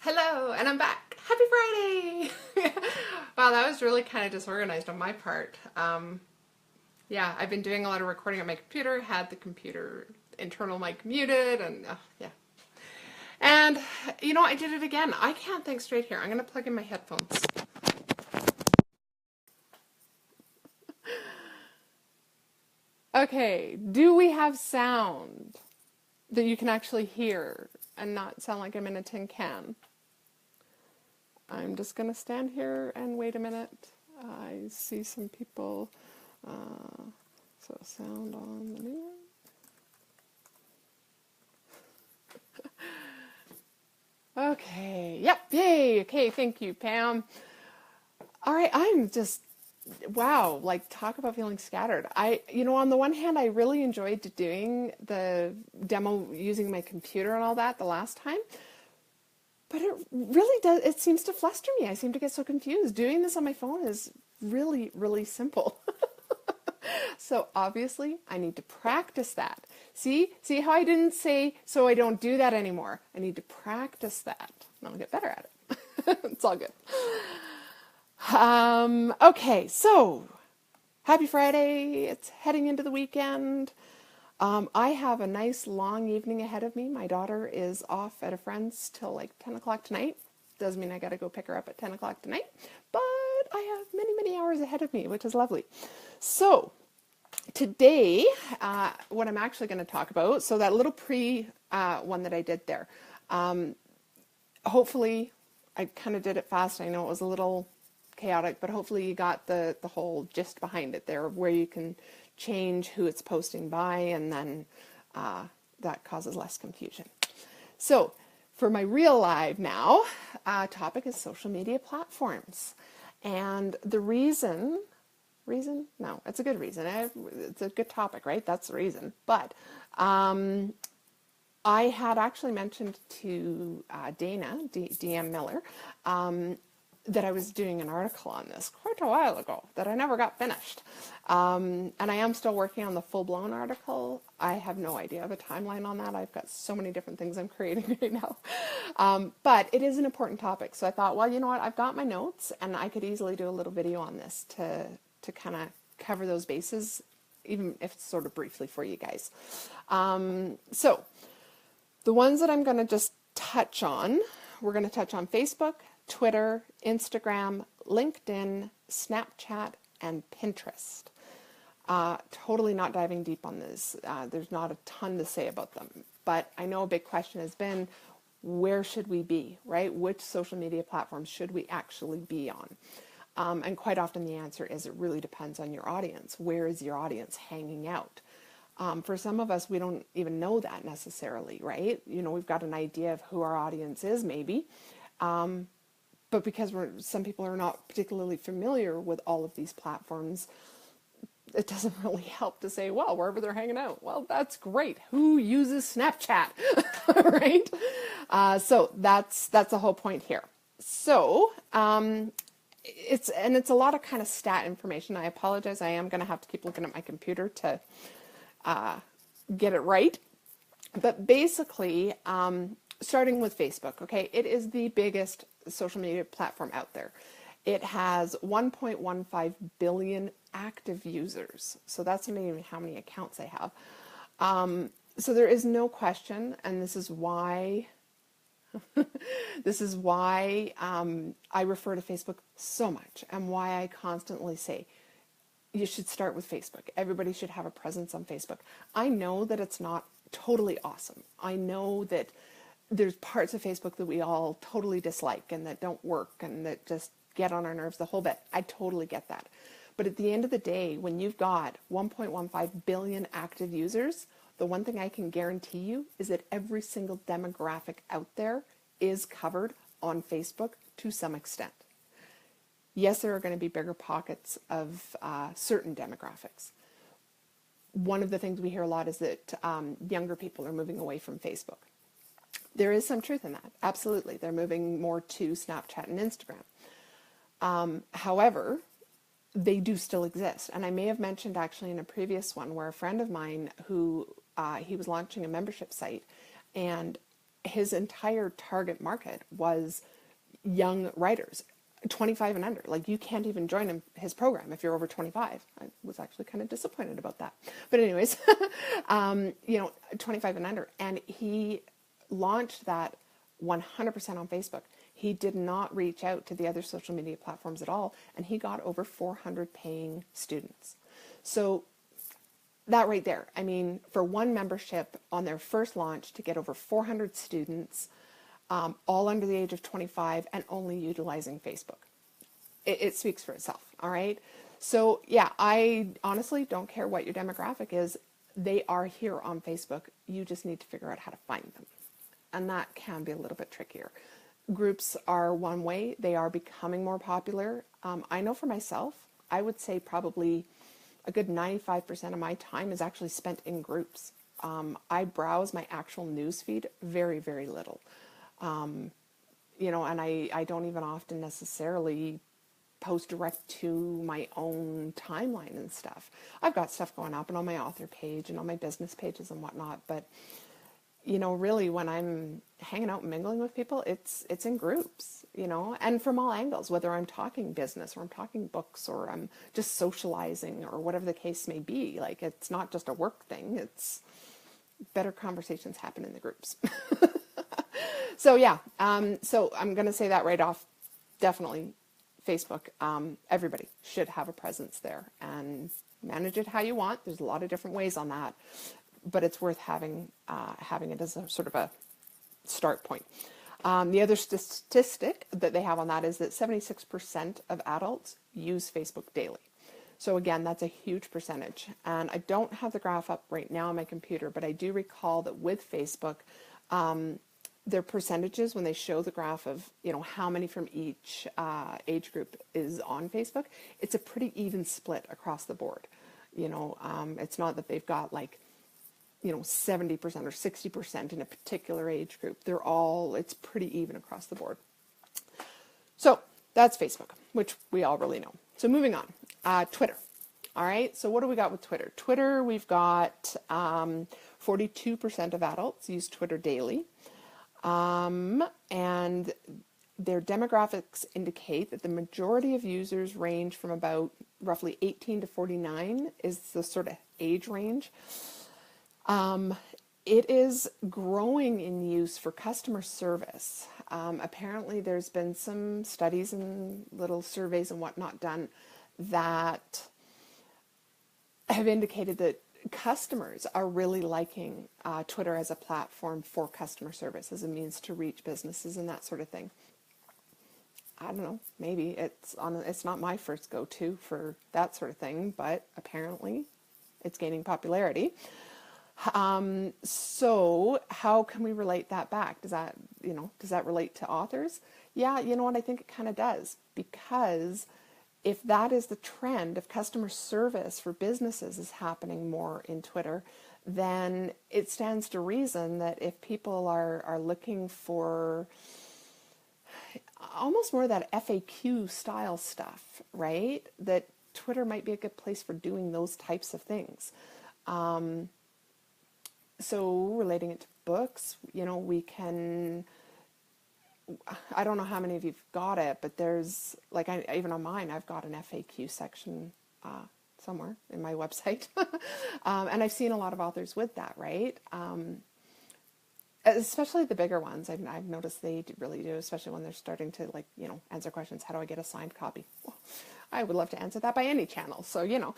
Hello, and I'm back. Happy Friday! Wow, that was really kind of disorganized on my part. Yeah, I've been doing a lot of recording on my computer, had the computer internal mic muted, and yeah. And I did it again. I can't think straight here. I'm going to plug in my headphones. Okay, do we have sound that you can actually hear and not sound like I'm in a tin can? I'm just going to stand here and wait a minute. I see some people. So sound on the new one. Okay, yep, yay. Okay, thank you, Pam. All right, I'm just, wow, like talk about feeling scattered. On the one hand, I really enjoyed doing the demo using my computer and all that the last time. But it really does, it seems to fluster me. I seem to get so confused. Doing this on my phone is really, really simple. So obviously I need to practice that. See how I didn't say, so I don't do that anymore. I need to practice that and I'll get better at it. It's all good. Okay, so happy Friday. It's heading into the weekend. I have a nice long evening ahead of me. My daughter is off at a friend's till like 10 o'clock tonight. Doesn't mean I got to go pick her up at 10 o'clock tonight, but I have many, many hours ahead of me, which is lovely. So today, what I'm actually going to talk about, so that little one that I did there, hopefully I kind of did it fast. I know it was a little chaotic, but hopefully you got the whole gist behind it there, where you can change who it's posting by, and then that causes less confusion. So for my real live now, topic is social media platforms. And the reason, no, it's a good reason. It's a good topic, right? That's the reason. But I had actually mentioned to Dana, DM Miller, that I was doing an article on this quite a while ago that I never got finished. And I am still working on the full-blown article. I have no idea of a timeline on that. I've got so many different things I'm creating right now. But it is an important topic. So I thought, well, you know what? I've got my notes and I could easily do a little video on this to kind of cover those bases, even if it's sort of briefly for you guys. So the ones that I'm going to just touch on, we're going to touch on Facebook, Twitter, Instagram, LinkedIn, Snapchat, and Pinterest. Totally not diving deep on this. There's not a ton to say about them. But I know a big question has been, where should we be, right? Which social media platforms should we actually be on? And quite often the answer is it really depends on your audience. Where is your audience hanging out? For some of us, we don't even know that necessarily, right? We've got an idea of who our audience is maybe. But because some people are not particularly familiar with all of these platforms, it doesn't really help to say, well, wherever they're hanging out, well, that's great. Who uses Snapchat, right? So that's the whole point here. So it's a lot of kind of stat information. I apologize. I am going to have to keep looking at my computer to get it right. But basically, starting with Facebook, okay, it is the biggest social media platform out there. It has 1.15 billion active users. So that's not even how many accounts they have. So there is no question, and this is why I refer to Facebook so much, and why I constantly say you should start with Facebook. Everybody should have a presence on Facebook. I know that it's not totally awesome. I know that there's parts of Facebook that we all totally dislike and that don't work and that just get on our nerves the whole bit. I totally get that. But at the end of the day, when you've got 1.15 billion active users, the one thing I can guarantee you is that every single demographic out there is covered on Facebook to some extent. Yes, there are going to be bigger pockets of certain demographics. One of the things we hear a lot is that younger people are moving away from Facebook. There is some truth in that. Absolutely. They're moving more to Snapchat and Instagram. However, they do still exist. And I may have mentioned actually in a previous one where a friend of mine who he was launching a membership site, and his entire target market was young writers, 25 and under. Like, you can't even join his program if you're over 25. I was actually kind of disappointed about that. But anyways, 25 and under. And he launched that 100% on Facebook. He did not reach out to the other social media platforms at all. And he got over 400 paying students. So that right there, I mean, for one membership on their first launch to get over 400 students, all under the age of 25 and only utilizing Facebook. It speaks for itself, all right? So yeah, I honestly don't care what your demographic is. They are here on Facebook. You just need to figure out how to find them. And that can be a little bit trickier. Groups are one way. They are becoming more popular. I know for myself, I would say probably a good 95% of my time is actually spent in groups. I browse my actual news feed very, very little. And I don't even often necessarily post direct to my own timeline and stuff. I've got stuff going up and on my author page and on my business pages and whatnot, but really when I'm hanging out and mingling with people, it's in groups, and from all angles, whether I'm talking business or I'm talking books or I'm just socializing or whatever the case may be. Like, it's not just a work thing, it's better conversations happen in the groups. So yeah, so I'm going to say that right off, definitely Facebook. Everybody should have a presence there and manage it how you want. There's a lot of different ways on that, but it's worth having it as a sort of a start point. The other statistic that they have on that is that 76% of adults use Facebook daily. So again, that's a huge percentage. And I don't have the graph up right now on my computer, but I do recall that with Facebook, their percentages, when they show the graph of, how many from each age group is on Facebook, it's a pretty even split across the board. It's not that they've got 70% or 60% in a particular age group. It's pretty even across the board. So that's Facebook, which we all really know. So moving on, Twitter. All right, so what do we got with Twitter? Twitter, we've got 42% of adults use Twitter daily. And their demographics indicate that the majority of users range from about roughly 18 to 49 is the sort of age range. It is growing in use for customer service. Apparently there's been some studies and little surveys and whatnot done that have indicated that customers are really liking Twitter as a platform for customer service, as a means to reach businesses and that sort of thing. I don't know, maybe it's not my first go-to for that sort of thing, but apparently it's gaining popularity. So how can we relate that back? Does that relate to authors? Yeah, you know what, I think it kind of does, because if that is the trend of customer service for businesses is happening more in Twitter, then it stands to reason that if people are looking for almost more of that FAQ style stuff, right, that Twitter might be a good place for doing those types of things. So relating it to books, we can, I don't know how many of you've got it, but there's, even on mine, I've got an FAQ section somewhere in my website. And I've seen a lot of authors with that, right? Especially the bigger ones. I've noticed they really do, especially when they're starting to, answer questions. How do I get a signed copy? Well, I would love to answer that by any channel. So,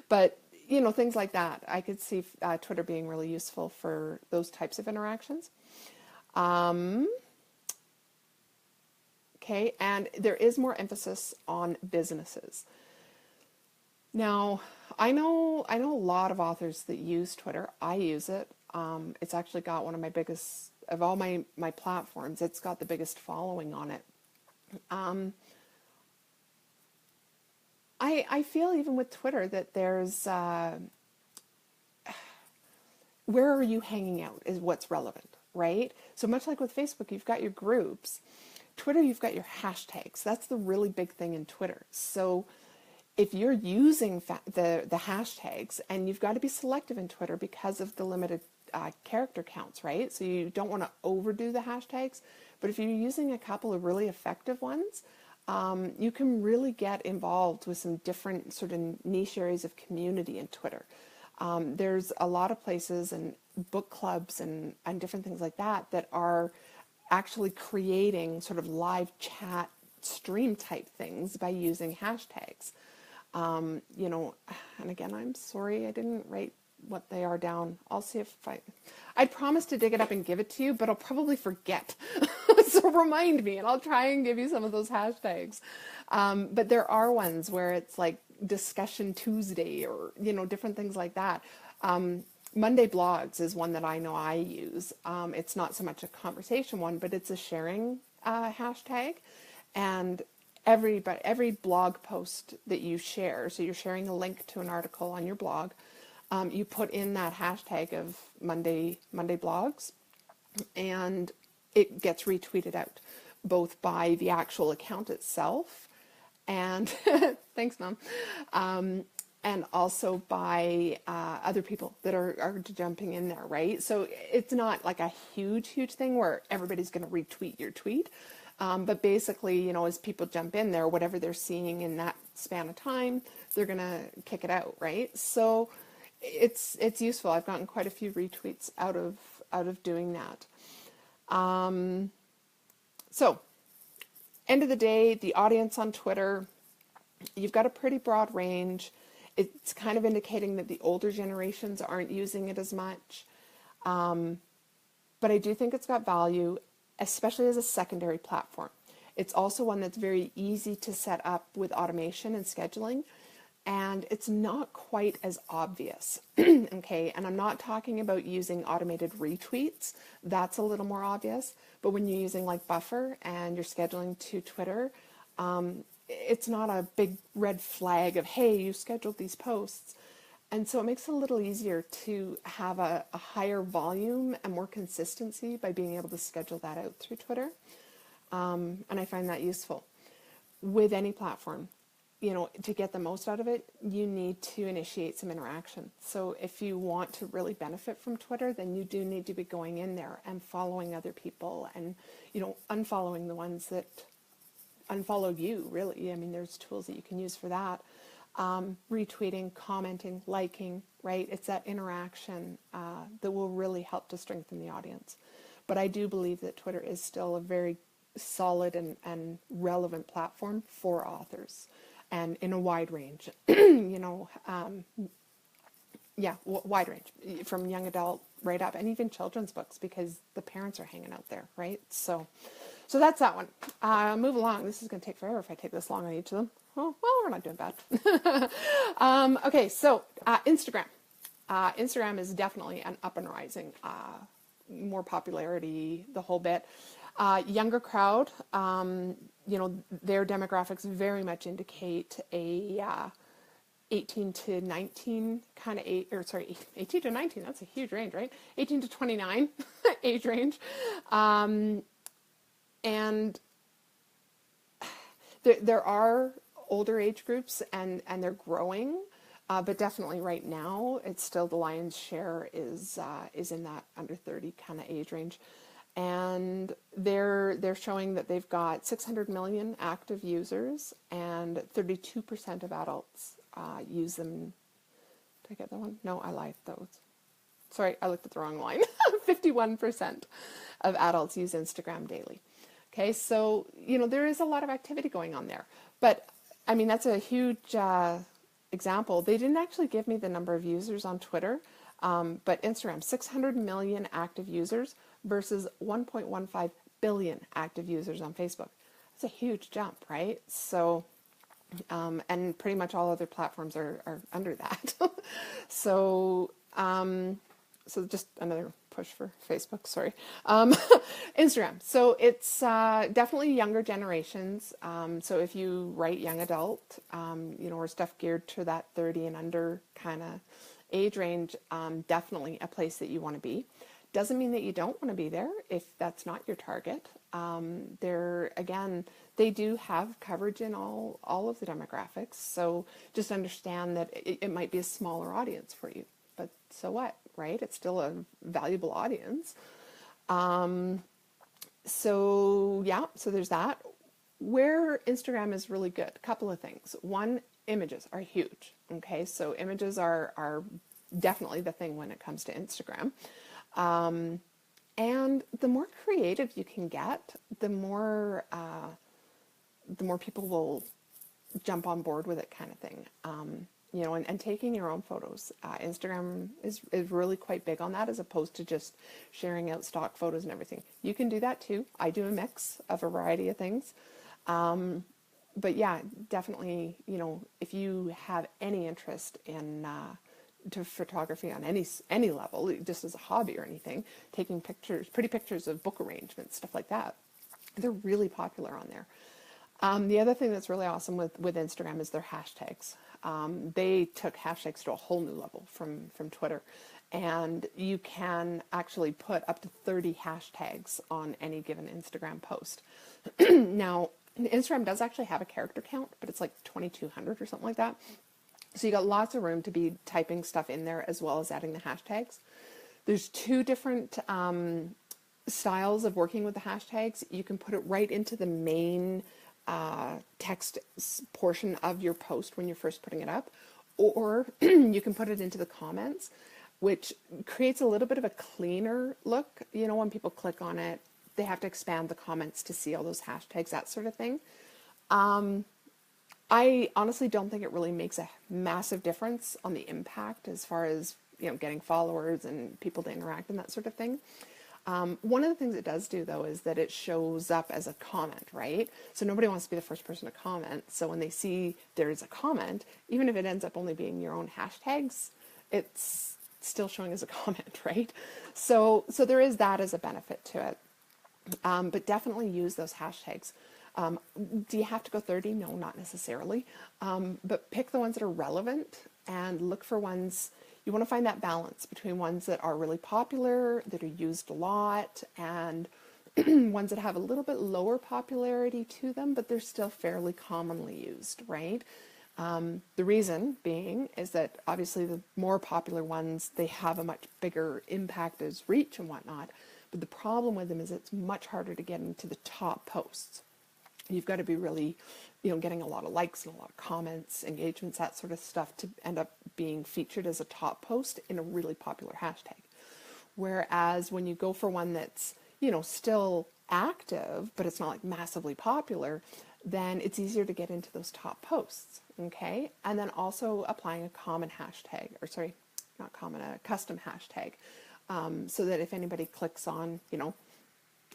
but, things like that. I could see Twitter being really useful for those types of interactions. Okay, and there is more emphasis on businesses. Now, I know a lot of authors that use Twitter. I use it. It's actually got one of my biggest, of all my platforms, it's got the biggest following on it. I feel even with Twitter that there's, where are you hanging out is what's relevant, right? So much like with Facebook, you've got your groups. Twitter, you've got your hashtags. That's the really big thing in Twitter. So if you're using the hashtags, and you've got to be selective in Twitter because of the limited character counts, right? So you don't want to overdo the hashtags, but if you're using a couple of really effective ones, you can really get involved with some different sort of niche areas of community in Twitter. There's a lot of places and book clubs and different things like that that are actually creating sort of live chat stream type things by using hashtags. You know, and again, I'm sorry I didn't write what they are down. I'll see if I'd promise to dig it up and give it to you, but I'll probably forget. So remind me and I'll try and give you some of those hashtags. But there are ones where it's like Discussion Tuesday or, you know, different things like that. Monday Blogs is one that I know I use. It's not so much a conversation one, but it's a sharing hashtag. And every blog post that you share, so you're sharing a link to an article on your blog, you put in that hashtag of Monday Blogs, and it gets retweeted out, both by the actual account itself, and thanks, Mom, and also by other people that are jumping in there, right? So it's not like a huge thing where everybody's going to retweet your tweet. But basically, you know, as people jump in there, whatever they're seeing in that span of time, they're going to kick it out, right? So it's useful. I've gotten quite a few retweets out of doing that. So end of the day, the audience on Twitter, you've got a pretty broad range. It's kind of indicating that the older generations aren't using it as much. But I do think it's got value, especially as a secondary platform. It's also one that's very easy to set up with automation and scheduling, and it's not quite as obvious. Okay, and I'm not talking about using automated retweets. That's a little more obvious, but when you're using like Buffer and you're scheduling to Twitter, it's not a big red flag of, hey, you scheduled these posts. And so it makes it a little easier to have a higher volume and more consistency by being able to schedule that out through Twitter. And I find that useful. With any platform, you know, to get the most out of it, you need to initiate some interaction. So if you want to really benefit from Twitter, then you do need to be going in there and following other people and, you know, unfollowing the ones that unfollow you, really. I mean, there's tools that you can use for that. Retweeting, commenting, liking, right? It's that interaction that will really help to strengthen the audience. But I do believe that Twitter is still a very solid and relevant platform for authors, and in a wide range, you know, wide range, from young adult right up, and even children's books, because the parents are hanging out there, right? So that's that one. Move along. This is going to take forever if I take this long on each of them. Oh, well, we're not doing bad. Okay, so Instagram. Instagram is definitely an up and rising, more popularity, the whole bit. Younger crowd, you know, their demographics very much indicate a 18 to 19 kind of age, or sorry, 18 to 19, that's a huge range, right? 18 to 29 age range. And there are older age groups, and they're growing, but definitely right now it's still the lion's share is in that under 30 kind of age range, and they're showing that they've got 600 million active users, and 32% of adults use them. Did I get that one? No, I lied. Sorry, I looked at the wrong line. 51% of adults use Instagram daily. Okay, so, you know, there is a lot of activity going on there. But, I mean, that's a huge example. They didn't actually give me the number of users on Twitter, but Instagram, 600 million active users versus 1.15 billion active users on Facebook. That's a huge jump, right? So, and pretty much all other platforms are under that. So just another push for Facebook, sorry. Instagram. So it's definitely younger generations. So if you write young adult, you know, or stuff geared to that 30 and under kind of age range, definitely a place that you want to be. Doesn't mean that you don't want to be there if that's not your target. Again, they do have coverage in all of the demographics. So just understand that it might be a smaller audience for you. but so what, right? It's still a valuable audience. So yeah, so there's that. Where Instagram is really good, a couple of things. One, images are huge. Okay, so images are definitely the thing when it comes to Instagram. And the more creative you can get, the more people will jump on board with it, kind of thing. You know, and taking your own photos. Instagram is really quite big on that, as opposed to just sharing out stock photos and everything. You can do that too. I do a mix of a variety of things. But yeah, definitely, you know, if you have any interest in to photography on any level, just as a hobby or anything, taking pictures, pretty pictures of book arrangements, stuff like that, they're really popular on there. The other thing that's really awesome with Instagram is their hashtags. They took hashtags to a whole new level from Twitter. And you can actually put up to 30 hashtags on any given Instagram post. Now, Instagram does actually have a character count, but it's like 2,200 or something like that. So you got lots of room to be typing stuff in there as well as adding the hashtags. There's two different styles of working with the hashtags. You can put it right into the main text portion of your post when you're first putting it up, or you can put it into the comments, which creates a little bit of a cleaner look. You know, when people click on it, they have to expand the comments to see all those hashtags, that sort of thing. I honestly don't think it really makes a massive difference on the impact as far as, you know, getting followers and people to interact and that sort of thing. One of the things it does do, though, is that it shows up as a comment, right? So nobody wants to be the first person to comment. So when they see there's a comment, even if it ends up only being your own hashtags, it's still showing as a comment, right? So there is that as a benefit to it. But definitely use those hashtags. Do you have to go 30? No, not necessarily. But pick the ones that are relevant and look for ones. You want to find that balance between ones that are really popular, that are used a lot, and ones that have a little bit lower popularity to them, but they're still fairly commonly used, right? The reason being is that obviously the more popular ones, they have a much bigger impact as reach and whatnot. But the problem with them is it's much harder to get into the top posts. You've got to be really, you know, getting a lot of likes and a lot of comments, engagements, that sort of stuff to end up being featured as a top post in a really popular hashtag. Whereas when you go for one that's, you know, still active, but it's not like massively popular, then it's easier to get into those top posts, okay? And then also applying a common hashtag, or sorry, not common, a custom hashtag, so that if anybody clicks on, you know,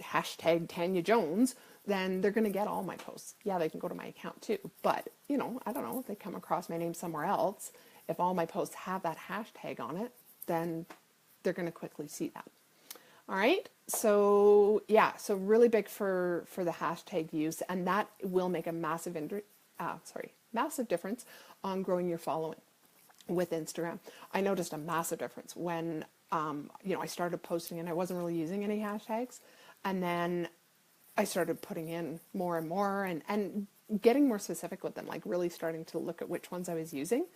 hashtag Tanya Jones, then they're going to get all my posts. Yeah, they can go to my account too, but, you know, I don't know, if they come across my name somewhere else, if all my posts have that hashtag on it, then they're going to quickly see that. All right, so yeah, so really big for the hashtag use, and that will make a massive difference on growing your following with Instagram. I noticed a massive difference when you know, I started posting and I wasn't really using any hashtags, and then I started putting in more and more and getting more specific with them, like really starting to look at which ones I was using.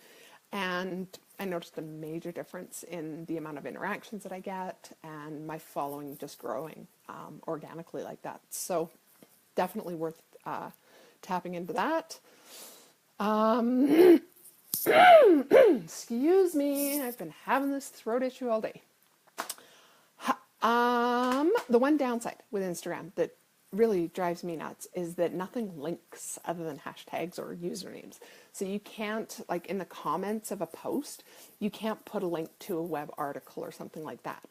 And I noticed a major difference in the amount of interactions that I get and my following just growing organically like that. So definitely worth tapping into that. Excuse me, I've been having this throat issue all day. The one downside with Instagram that really drives me nuts is that nothing links other than hashtags or usernames. So you can't, like in the comments of a post, you can't put a link to a web article or something like that.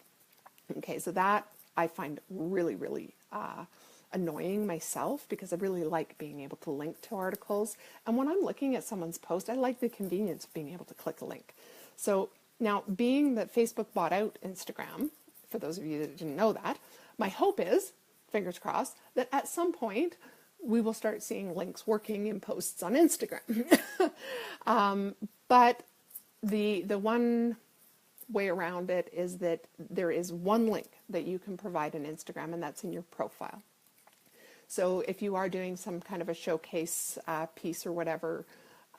Okay, so that I find really, really annoying myself, because I really like being able to link to articles. And when I'm looking at someone's post, I like the convenience of being able to click a link. So now, being that Facebook bought out Instagram, for those of you that didn't know that, my hope is, fingers crossed, that at some point we will start seeing links working in posts on Instagram. But the one way around it is that there is one link that you can provide in Instagram, and that's in your profile. So if you are doing some kind of a showcase piece or whatever,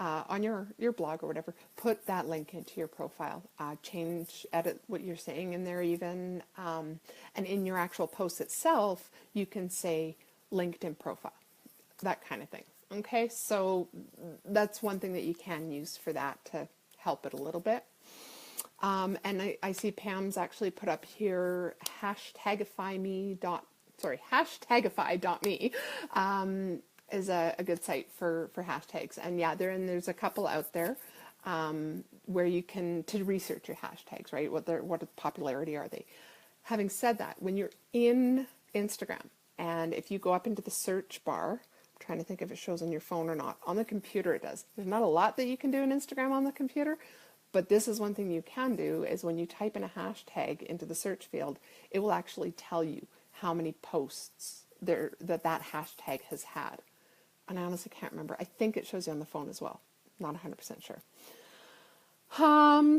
on your blog or whatever, put that link into your profile. Edit what you're saying in there even. And in your actual post itself, you can say LinkedIn profile, that kind of thing. Okay, so that's one thing that you can use for that to help it a little bit. And I see Pam's actually put up here hashtagify.me is a good site for hashtags. And yeah, there's a couple out there where you can to research your hashtags, right? What popularity are they? Having said that, when you're in Instagram and if you go up into the search bar, I'm trying to think if it shows on your phone or not. On the computer it does. There's not a lot that you can do in Instagram on the computer, but this is one thing you can do is when you type in a hashtag into the search field, it will actually tell you how many posts that hashtag has had. And I honestly can't remember. I think it shows you on the phone as well. Not 100% sure.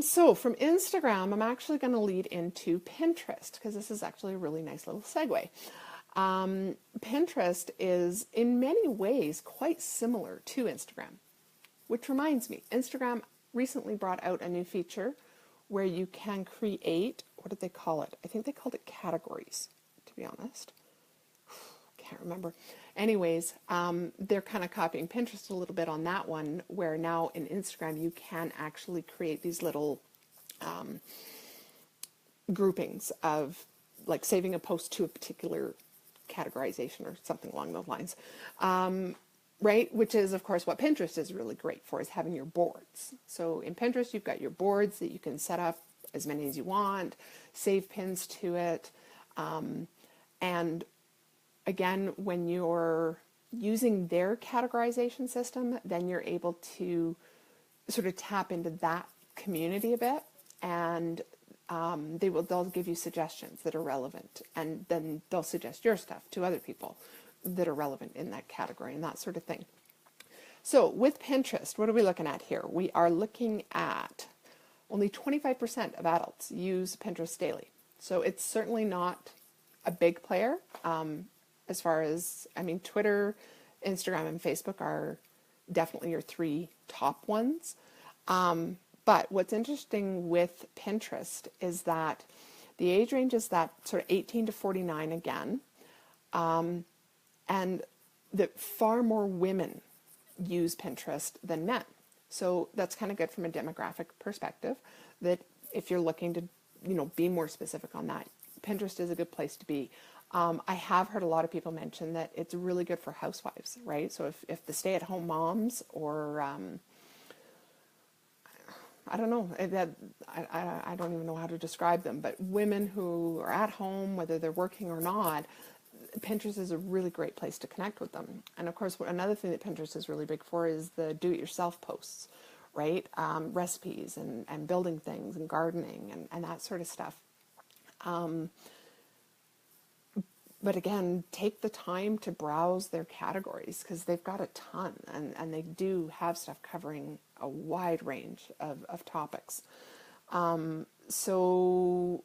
So from Instagram, I'm actually going to lead into Pinterest because this is actually a really nice little segue. Pinterest is in many ways quite similar to Instagram, which reminds me, Instagram recently brought out a new feature where you can create, what did they call it? I think they called it categories, to be honest. Can't remember. Anyways, they're kind of copying Pinterest a little bit on that one, where now in Instagram you can actually create these little groupings of like saving a post to a particular categorization or something along those lines. Right? Which is, of course, what Pinterest is really great for, is having your boards. So in Pinterest, you've got your boards that you can set up as many as you want, save pins to it. And again, when you're using their categorization system, then you're able to sort of tap into that community a bit, and they'll give you suggestions that are relevant, and then they'll suggest your stuff to other people that are relevant in that category and that sort of thing. So with Pinterest, what are we looking at here? We are looking at only 25% of adults use Pinterest daily. So it's certainly not a big player as far as, I mean, Twitter, Instagram, and Facebook are definitely your three top ones. But what's interesting with Pinterest is that the age range is that sort of 18 to 49 again. And that far more women use Pinterest than men. So that's kind of good from a demographic perspective, that if you're looking to, be more specific on that, Pinterest is a good place to be. I have heard a lot of people mention that it's really good for housewives, right? So if the stay-at-home moms or, I don't know, I don't even know how to describe them, but women who are at home, whether they're working or not, Pinterest is a really great place to connect with them. And of course, another thing that Pinterest is really big for is the do-it-yourself posts, right? Recipes and building things and gardening and that sort of stuff. But again, take the time to browse their categories because they've got a ton, and they do have stuff covering a wide range of topics. So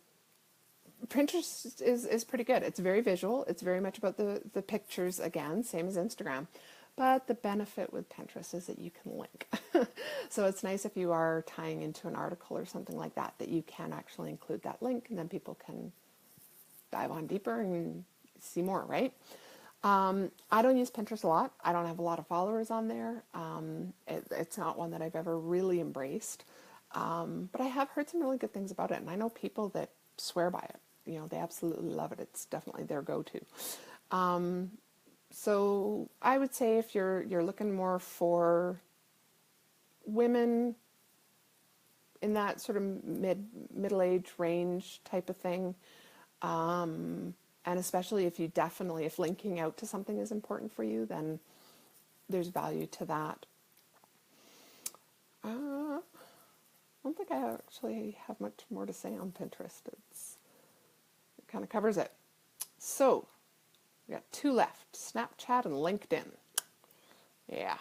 Pinterest is pretty good. It's very visual. It's very much about the pictures, again, same as Instagram. But the benefit with Pinterest is that you can link. So it's nice if you are tying into an article or something like that, that you can actually include that link, and then people can dive on deeper and see more, right? I don't use Pinterest a lot. I don't have a lot of followers on there. It's not one that I've ever really embraced. But I have heard some really good things about it, and I know people that swear by it. They absolutely love it. It's definitely their go-to. So I would say if you're looking more for women in that sort of middle age range type of thing, and especially if linking out to something is important for you, then there's value to that. I don't think I actually have much more to say on Pinterest. It kind of covers it. So we got two left, Snapchat and LinkedIn. Yeah.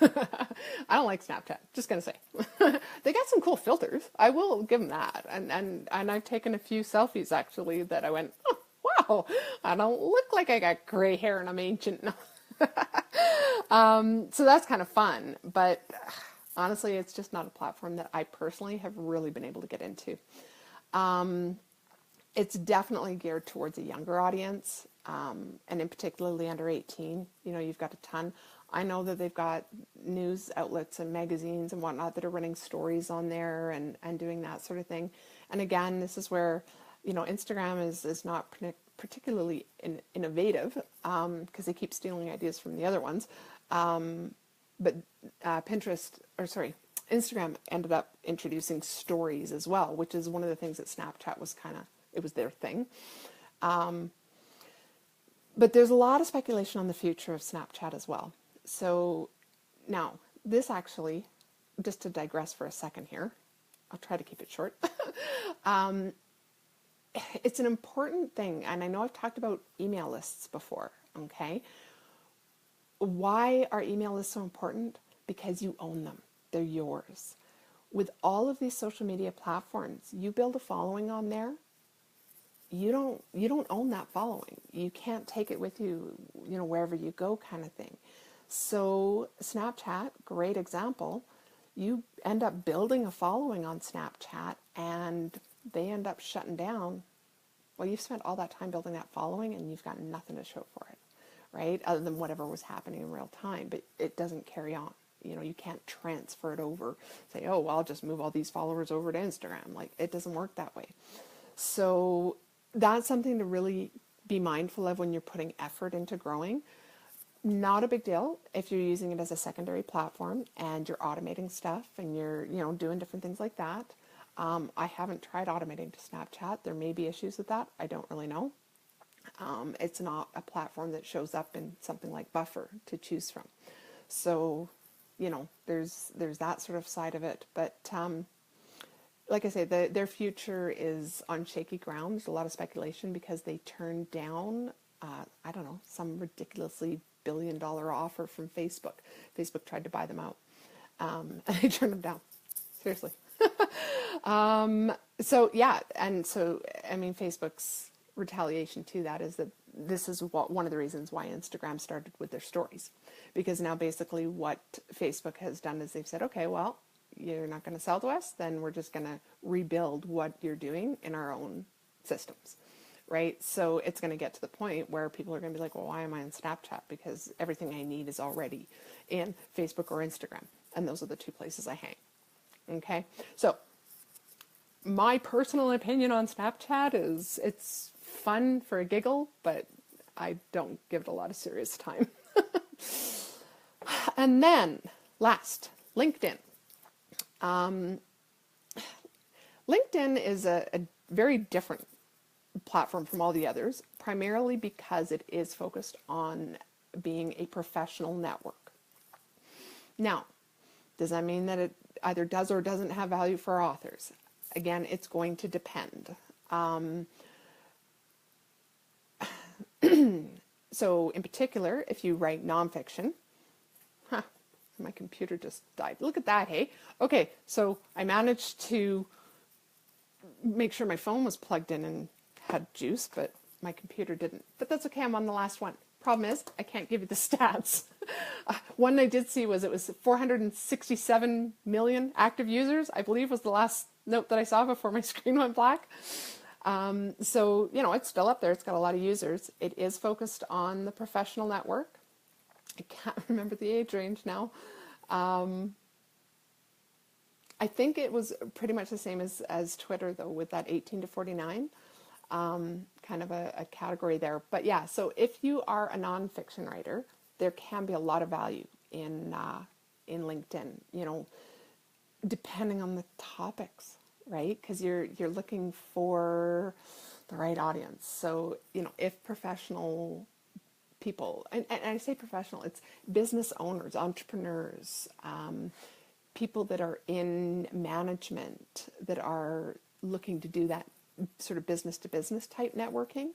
I don't like Snapchat, just gonna say. They got some cool filters. I will give them that. And I've taken a few selfies actually that I went, oh, wow, I don't look like I got gray hair and I'm ancient. So that's kind of fun, but honestly, it's just not a platform that I personally have really been able to get into. It's definitely geared towards a younger audience, and in particularly under 18. You know, you've got a ton. I know that they've got news outlets and magazines and whatnot that are running stories on there and doing that sort of thing. And again, this is where, you know, Instagram is not particularly innovative, because they keep stealing ideas from the other ones. But Instagram ended up introducing stories as well, which is one of the things that Snapchat was it was their thing. But there's a lot of speculation on the future of Snapchat as well. So now, this actually, just to digress for a second here, I'll try to keep it short. It's an important thing, and I know I've talked about email lists before, okay? Why are email lists so important? Because you own them. They're yours. With all of these social media platforms, you build a following on there, you don't own that following. You can't take it with you, you know, wherever you go, kind of thing. So Snapchat, great example. You end up building a following on Snapchat and they end up shutting down. Well, you've spent all that time building that following and you've got nothing to show for it, right? Other than whatever was happening in real time, but it doesn't carry on. You know, you can't transfer it over, say, oh, well, I'll just move all these followers over to Instagram. Like, it doesn't work that way. So that's something to really be mindful of when you're putting effort into growing. Not a big deal if you're using it as a secondary platform and you're automating stuff and you're, you know, doing different things like that. I haven't tried automating to Snapchat. There may be issues with that. I don't really know. It's not a platform that shows up in something like Buffer to choose from. So, you know, there's that sort of side of it. But like I say, their future is on shaky ground. There's a lot of speculation because they turned down, I don't know, some ridiculously billion-dollar offer from Facebook. Facebook tried to buy them out, and they turned them down. Seriously. So yeah, and so I mean, Facebook's retaliation to that is that this is one of the reasons why Instagram started with their stories, because now basically what Facebook has done is they've said, okay, well, you're not going to sell to us, then we're just going to rebuild what you're doing in our own systems, right? So it's going to get to the point where people are going to be like, well, why am I on Snapchat? Because everything I need is already in Facebook or Instagram, and those are the two places I hang. Okay, so my personal opinion on Snapchat is it's fun for a giggle, but I don't give it a lot of serious time. And then last, LinkedIn. LinkedIn is a very different platform from all the others, primarily because it is focused on being a professional network. Now, does that mean that it either does or doesn't have value for authors? Again, it's going to depend. So in particular, if you write nonfiction, my computer just died. Look at that, hey? Okay, so I managed to make sure my phone was plugged in and had juice, but my computer didn't. But that's okay, I'm on the last one. Problem is, I can't give you the stats. One I did see was it was 467 million active users, I believe was the last note that I saw before my screen went black. So, you know, it's still up there. It's got a lot of users. It is focused on the professional network. I can't remember the age range now. I think it was pretty much the same as Twitter, though, with that 18 to 49. Kind of a category there. But yeah, so if you are a nonfiction writer, there can be a lot of value in LinkedIn, you know, depending on the topics, right? Because you're looking for the right audience. So, you know, if professional people, and I say professional, it's business owners, entrepreneurs, people that are in management that are looking to do that sort of business to business type networking,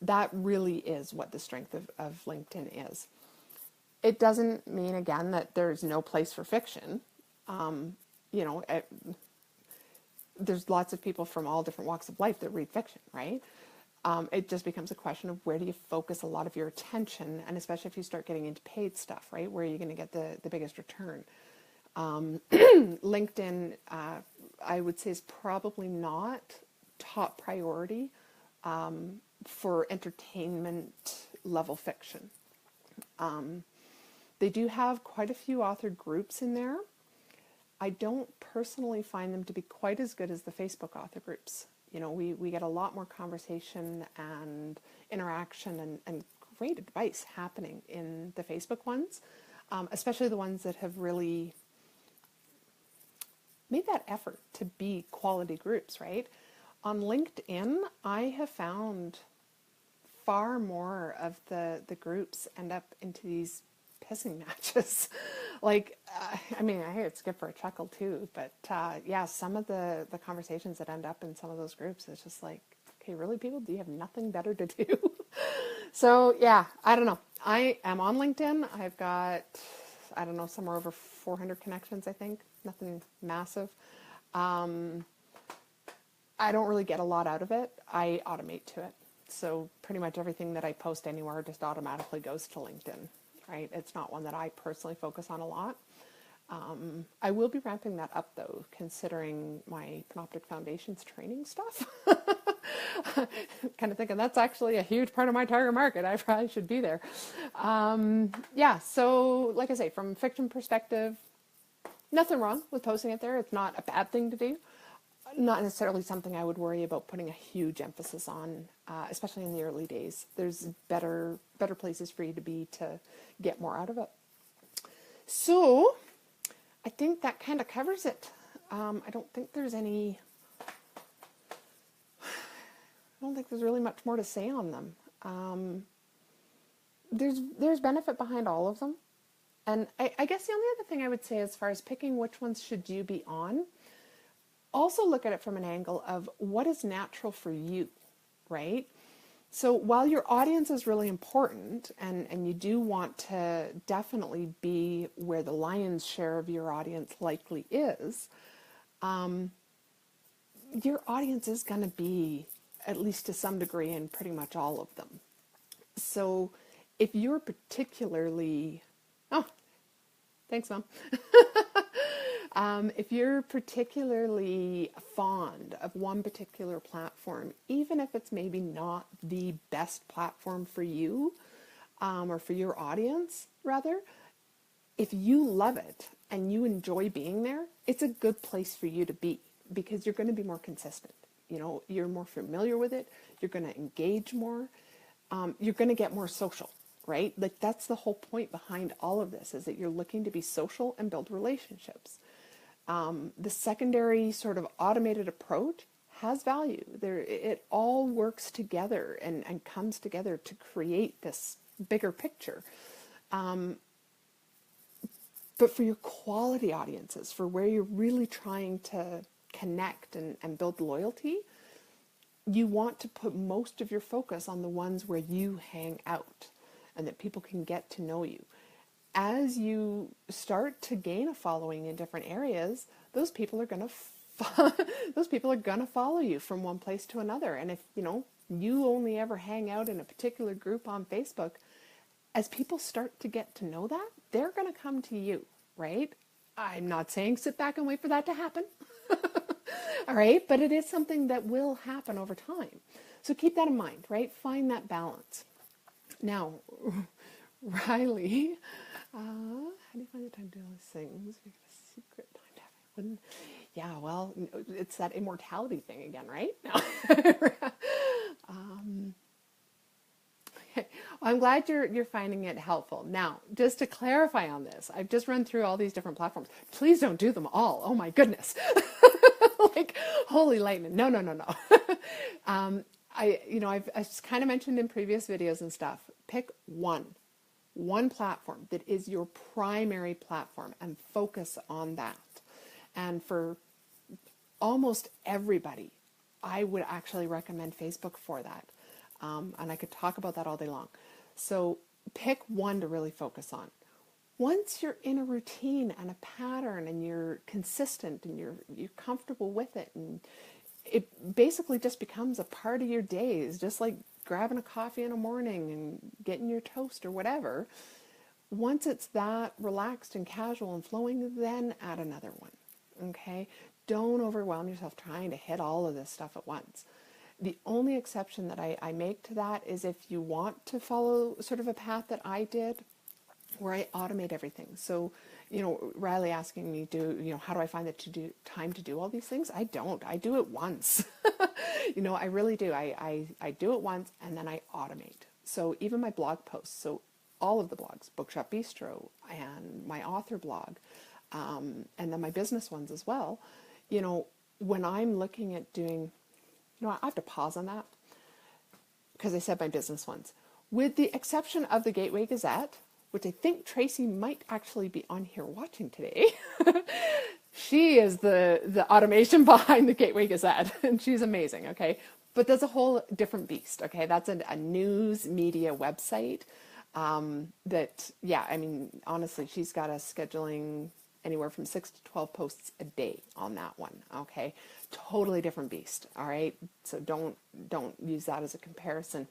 that really is what the strength of LinkedIn is. It doesn't mean, again, that there's no place for fiction. You know, there's lots of people from all different walks of life that read fiction, right? It just becomes a question of where do you focus a lot of your attention, and especially if you start getting into paid stuff, right? Where are you going to get the biggest return? LinkedIn, I would say, is probably not top priority for entertainment level fiction. They do have quite a few authored groups in there. I don't personally find them to be quite as good as the Facebook author groups. You know, we get a lot more conversation and interaction and great advice happening in the Facebook ones, especially the ones that have really made that effort to be quality groups, right? On LinkedIn, I have found far more of the groups end up into these pissing matches. Like, I mean, I it's good for a chuckle too, but yeah, some of the conversations that end up in some of those groups, it's just like, okay, really, people, do you have nothing better to do? So yeah, I don't know. I am on LinkedIn. I've got, I don't know, somewhere over 400 connections, I think. Nothing massive. I don't really get a lot out of it. I automate to it. So pretty much everything that I post anywhere just automatically goes to LinkedIn, right? It's not one that I personally focus on a lot. I will be ramping that up though, considering my Panoptic Foundations training stuff. Kind of thinking that's actually a huge part of my target market. I probably should be there. Yeah, so like I say, from a fiction perspective, nothing wrong with posting it there. It's not a bad thing to do. Not necessarily something I would worry about putting a huge emphasis on, especially in the early days. There's better places for you to be to get more out of it. So I think that kind of covers it. I don't think there's really much more to say on them. There's benefit behind all of them. And I guess the only other thing I would say as far as picking which ones should you be on, also look at it from an angle of what is natural for you, right? So while your audience is really important and you do want to definitely be where the lion's share of your audience likely is, your audience is going to be, at least to some degree, in pretty much all of them. So if you're particularly, oh, thanks, Mom. If you're particularly fond of one particular platform, even if it's maybe not the best platform for you, or for your audience, rather, if you love it and you enjoy being there, it's a good place for you to be because you're going to be more consistent. You know, you're more familiar with it. You're going to engage more. You're going to get more social, right? Like that's the whole point behind all of this, is that you're looking to be social and build relationships. The secondary sort of automated approach has value. It all works together and comes together to create this bigger picture. But for your quality audiences, for where you're really trying to connect and build loyalty, you want to put most of your focus on the ones where you hang out and that people can get to know you. As you start to gain a following in different areas, those people are going to follow you from one place to another. And if you only ever hang out in a particular group on Facebook, as people start to get to know that, they're going to come to you, right? I'm not saying sit back and wait for that to happen. All right, but it is something that will happen over time. So keep that in mind, right? Find that balance. Now, Riley, how do you find the time to do all these things? We got a secret time to have. Yeah, well, it's that immortality thing again, right? No. Okay. Well, I'm glad you're finding it helpful. Now, just to clarify on this, I've just run through all these different platforms. Please don't do them all. Oh my goodness. Like, holy lightning. No. I've kind of mentioned in previous videos and stuff, pick one platform that is your primary platform and focus on that. And for almost everybody, I would actually recommend Facebook for that. And I could talk about that all day long. So pick one to really focus on. Once you're in a routine and a pattern and you're consistent and you're comfortable with it and it basically just becomes a part of your days, just like grabbing a coffee in the morning and getting your toast or whatever. Once it's that relaxed and casual and flowing, then add another one. Okay? Don't overwhelm yourself trying to hit all of this stuff at once. The only exception that I make to that is if you want to follow sort of a path that I did, where I automate everything. So, Riley asking me, how do I find the time to do all these things? I don't. I do it once. I really do. I do it once and then I automate. So even my blog posts, so all of the blogs, Bookshop Bistro and my author blog, and then my business ones as well, when I'm looking at doing, I have to pause on that because I said my business ones. With the exception of the Gateway Gazette, which I think Tracy might actually be on here watching today. She is the automation behind the Gateway Gazette, and she's amazing, okay? But that's a whole different beast, okay? That's a news media website honestly, she's got us scheduling anywhere from 6 to 12 posts a day on that one, okay? Totally different beast, all right? So don't use that as a comparison.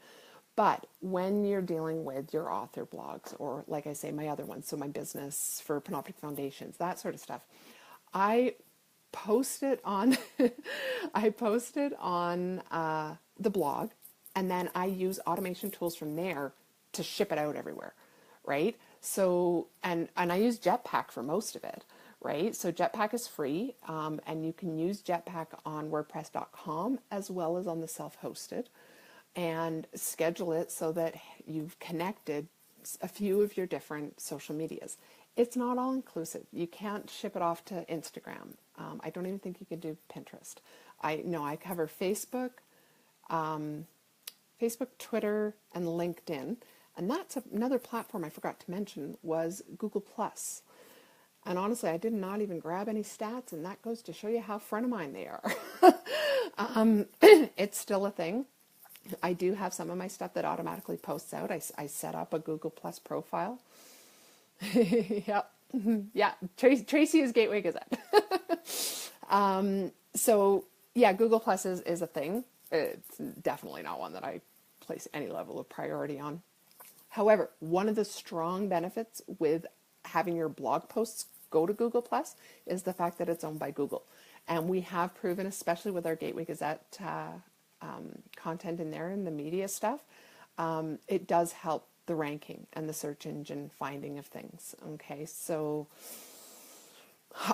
But when you're dealing with your author blogs, or like I say, my other ones, so my business for Panoptic Foundations, that sort of stuff, I post it on, the blog, and then I use automation tools from there to ship it out everywhere, right? So, and I use Jetpack for most of it, right? So Jetpack is free, and you can use Jetpack on WordPress.com as well as on the self-hosted, and schedule it so that you've connected a few of your different social medias. It's not all inclusive. You can't ship it off to Instagram. I don't even think you can do Pinterest. I cover Facebook, Twitter, and LinkedIn. And that's another platform I forgot to mention was Google+. And honestly, I did not even grab any stats, and that goes to show you how front of mind they are. It's still a thing. I do have some of my stuff that automatically posts out. I set up a Google Plus profile. Yep. Yeah. Tracy is Gateway Gazette. So yeah, Google Plus is a thing. It's definitely not one that I place any level of priority on. However, one of the strong benefits with having your blog posts go to Google Plus is the fact that it's owned by Google. And we have proven, especially with our Gateway Gazette content in there and the media stuff, it does help the ranking and the search engine finding of things. Okay, so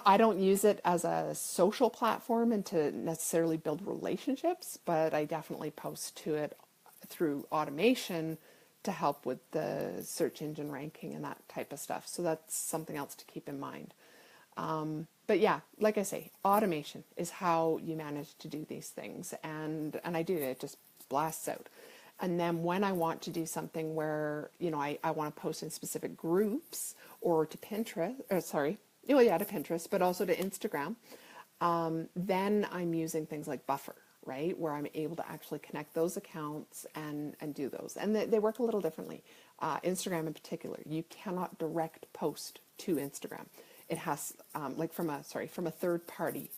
I don't use it as a social platform and to necessarily build relationships, but I definitely post to it through automation to help with the search engine ranking and that type of stuff. So that's something else to keep in mind. But yeah, like I say, automation is how you manage to do these things. And I do it, just blasts out. And then when I want to do something where, I want to post in specific groups or to Pinterest, to Pinterest, but also to Instagram, then I'm using things like Buffer, right? Where I'm able to actually connect those accounts and do those. And they work a little differently. Instagram in particular, you cannot direct post to Instagram. It has, from a third party,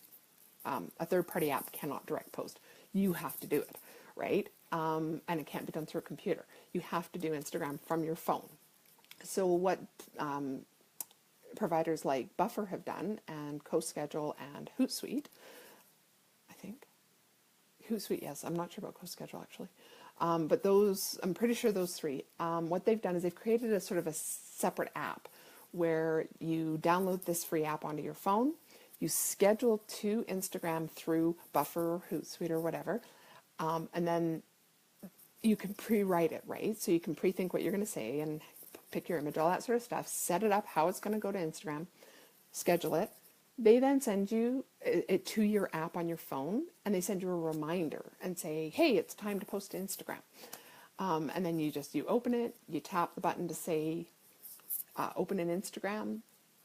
a third party app cannot direct post. You have to do it, right? And it can't be done through a computer. You have to do Instagram from your phone. So what providers like Buffer have done, and CoSchedule and Hootsuite, I think. Hootsuite, yes. I'm not sure about CoSchedule actually. But those, I'm pretty sure those three, what they've done is they've created a sort of a separate app where you download this free app onto your phone, you schedule to Instagram through Buffer or Hootsuite or whatever, and then you can pre-write it, right? So you can pre-think what you're going to say and pick your image, all that sort of stuff, set it up, how it's going to go to Instagram, schedule it. They then send you it to your app on your phone, and they send you a reminder and say, hey, it's time to post to Instagram. And then you open it, you tap the button to say, open in Instagram,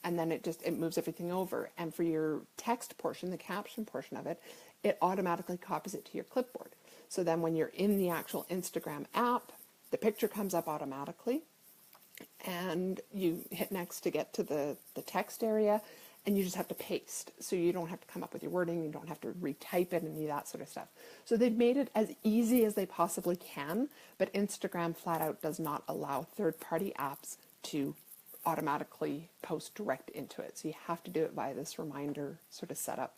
and then it moves everything over. And for your text portion, the caption portion of it, it automatically copies it to your clipboard. So then when you're in the actual Instagram app, the picture comes up automatically, and you hit next to get to the text area, and you just have to paste. So you don't have to come up with your wording, you don't have to retype it, and any of that sort of stuff. So they've made it as easy as they possibly can, but Instagram flat out does not allow third-party apps to automatically post direct into it. So you have to do it via this reminder sort of setup,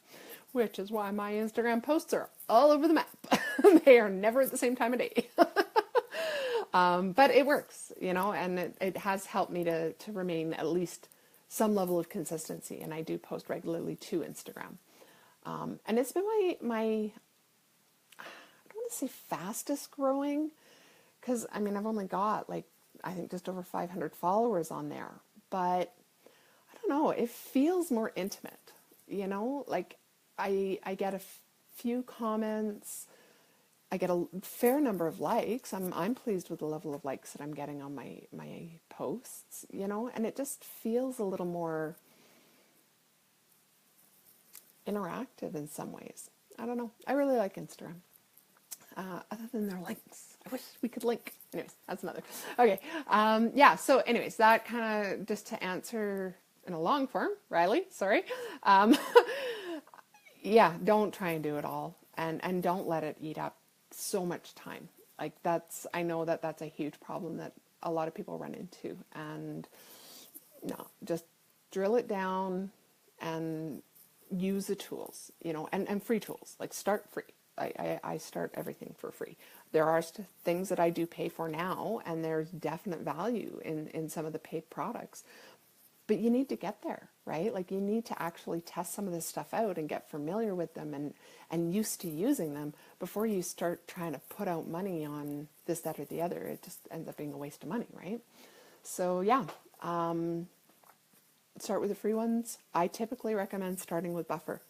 which is why my Instagram posts are all over the map. They are never at the same time of day. But it works, you know, and it has helped me to remain at least some level of consistency. And I do post regularly to Instagram. And it's been my I don't want to say fastest growing, because I mean, I've only got like, I think just over 500 followers on there, but I don't know, it feels more intimate, you know, like I get a few comments, I get a fair number of likes. I'm pleased with the level of likes that I'm getting on my posts, you know, and it just feels a little more interactive in some ways. I don't know. I really like Instagram. Other than their links. I wish we could link. Anyways, that's another. Okay. Yeah. So anyways, that kind of just to answer in a long form, Riley, sorry. Yeah, don't try and do it all, and don't let it eat up so much time. Like I know that that's a huge problem that a lot of people run into, and no, just drill it down and use the tools, you know, and free tools, like start free. I start everything for free. There are things that I do pay for now, and there's definite value in some of the paid products. But you need to get there, right? Like you need to actually test some of this stuff out and get familiar with them and used to using them before you start trying to put out money on this, that, or the other. It just ends up being a waste of money, right? So yeah, start with the free ones. I typically recommend starting with Buffer.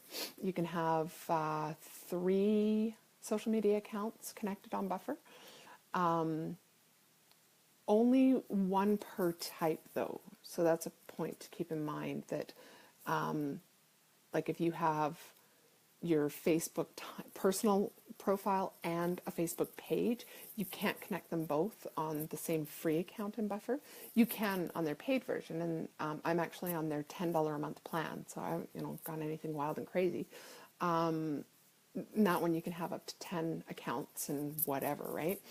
You can have 3 social media accounts connected on Buffer. Only 1 per type though. So that's a point to keep in mind that like if you have your Facebook personal profile and a Facebook page, you can't connect them both on the same free account in Buffer. You can on their paid version, and I'm actually on their $10 a month plan, so I haven't gone anything wild and crazy. Not when you can have up to 10 accounts and whatever, right?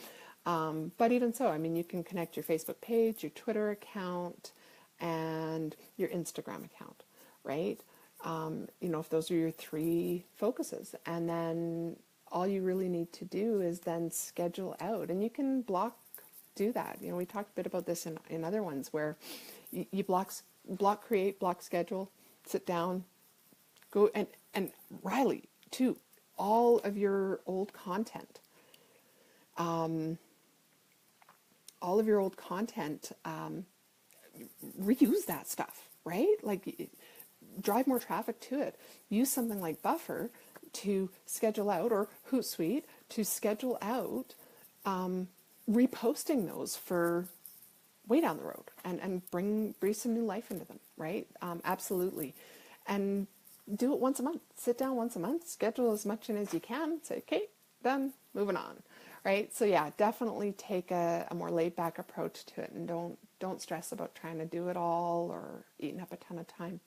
But even so, I mean, you can connect your Facebook page, your Twitter account, and your Instagram account, right? If those are your 3 focuses, and then all you really need to do is then schedule out, and you can do that. We talked a bit about this in other ones where you block, create, block, schedule, sit down, go, and Riley, too, all of your old content, reuse that stuff, right? Like, drive more traffic to it. Use something like Buffer to schedule out, or Hootsuite to schedule out reposting those for way down the road, and breathe some new life into them, right? Absolutely. And do it once a month. Sit down once a month, schedule as much in as you can, say, okay, done, moving on, right? So yeah, definitely take a more laid back approach to it, and don't stress about trying to do it all or eating up a ton of time.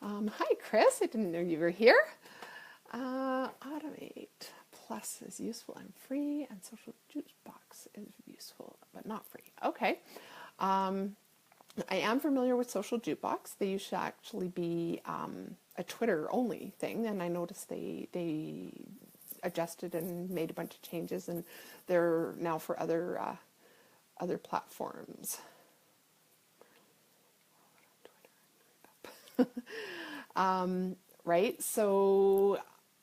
Hi, Chris. I didn't know you were here. Automate Plus is useful and free, and Social Juice Box is useful but not free. Okay. I am familiar with Social Jukebox. They used to actually be a Twitter-only thing, and I noticed they adjusted and made a bunch of changes, and they're now for other platforms. Right, so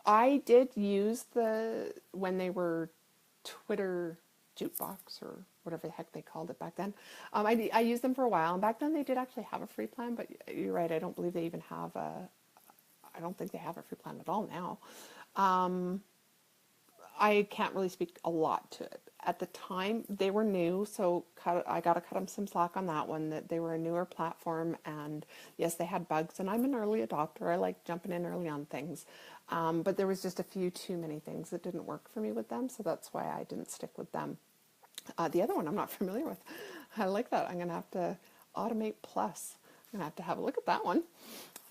I did use when they were Twitter Jukebox, or whatever the heck they called it back then. I used them for a while, and back then they did actually have a free plan, but you're right, I don't believe they even have I don't think they have a free plan at all now. I can't really speak a lot to it. At the time, they were new, so I got to cut them some slack on that one, that they were a newer platform, and yes, they had bugs, and I'm an early adopter. I like jumping in early on things, but there was just a few too many things that didn't work for me with them, so that's why I didn't stick with them. The other one I'm not familiar with. I like that. I'm going to have to Automate Plus. I'm going to have a look at that one.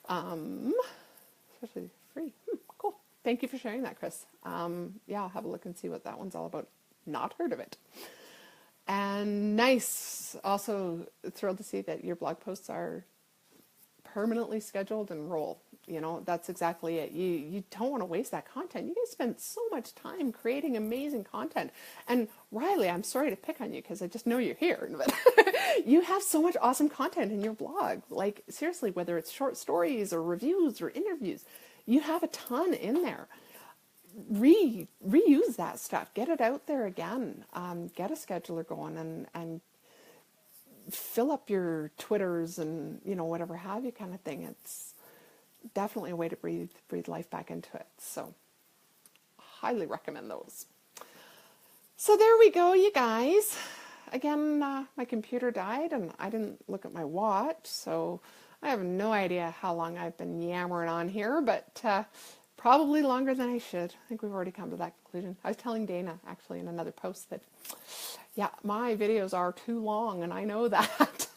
Especially free. Cool. Thank you for sharing that, Chris. Yeah, I'll have a look and see what that one's all about. Not heard of it. And nice. Also thrilled to see that your blog posts are permanently scheduled and roll. You know, that's exactly it. You don't want to waste that content. You guys spend so much time creating amazing content. And Riley, I'm sorry to pick on you because I just know you're here, but you have so much awesome content in your blog. Like seriously, whether it's short stories or reviews or interviews, you have a ton in there. Reuse that stuff. Get it out there again. Get a scheduler going and fill up your Twitters and, you know, whatever have you kind of thing. It's definitely a way to breathe life back into it. So highly recommend those. So there we go, you guys. Again, my computer died and I didn't look at my watch, so I have no idea how long I've been yammering on here, but probably longer than I should. I think we've already come to that conclusion. I was telling Dana, actually, in another post that, yeah, my videos are too long, and I know that.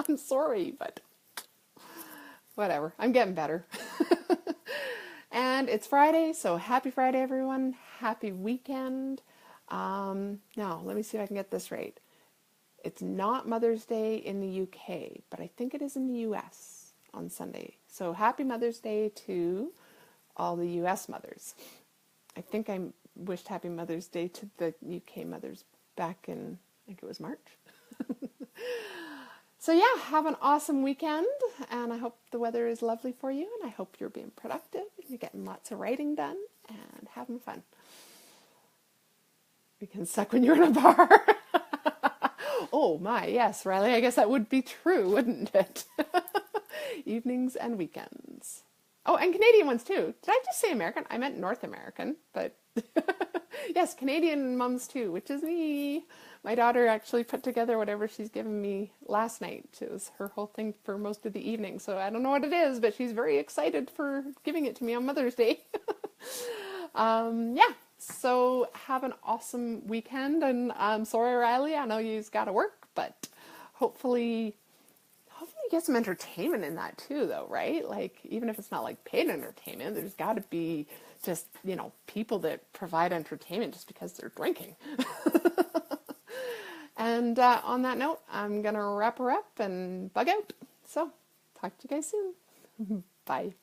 I'm sorry, but whatever. I'm getting better. And it's Friday, so happy Friday, everyone. Happy weekend. Now, let me see if I can get this right. It's not Mother's Day in the UK, but I think it is in the US on Sunday. So happy Mother's Day to all the US mothers. I think I wished happy Mother's Day to the UK mothers back in, I think it was March. So yeah, have an awesome weekend, and I hope the weather is lovely for you, and I hope you're being productive, and you're getting lots of writing done, and having fun. You can suck when you're in a bar. Oh my, yes, Riley, I guess that would be true, wouldn't it? Evenings and weekends. Oh, and Canadian ones too. Did I just say American? I meant North American, but yes, Canadian mums too, which is me. My daughter actually put together whatever she's given me last night. It was her whole thing for most of the evening, so I don't know what it is, but she's very excited for giving it to me on Mother's Day. Yeah, so have an awesome weekend, and I'm sorry, Riley, I know you've got to work, but hopefully you get some entertainment in that too, though, right? Like, even if it's not like paid entertainment, there's got to be just, you know, people that provide entertainment just because they're drinking. And on that note, I'm going to wrap her up and bug out. So, talk to you guys soon. Bye.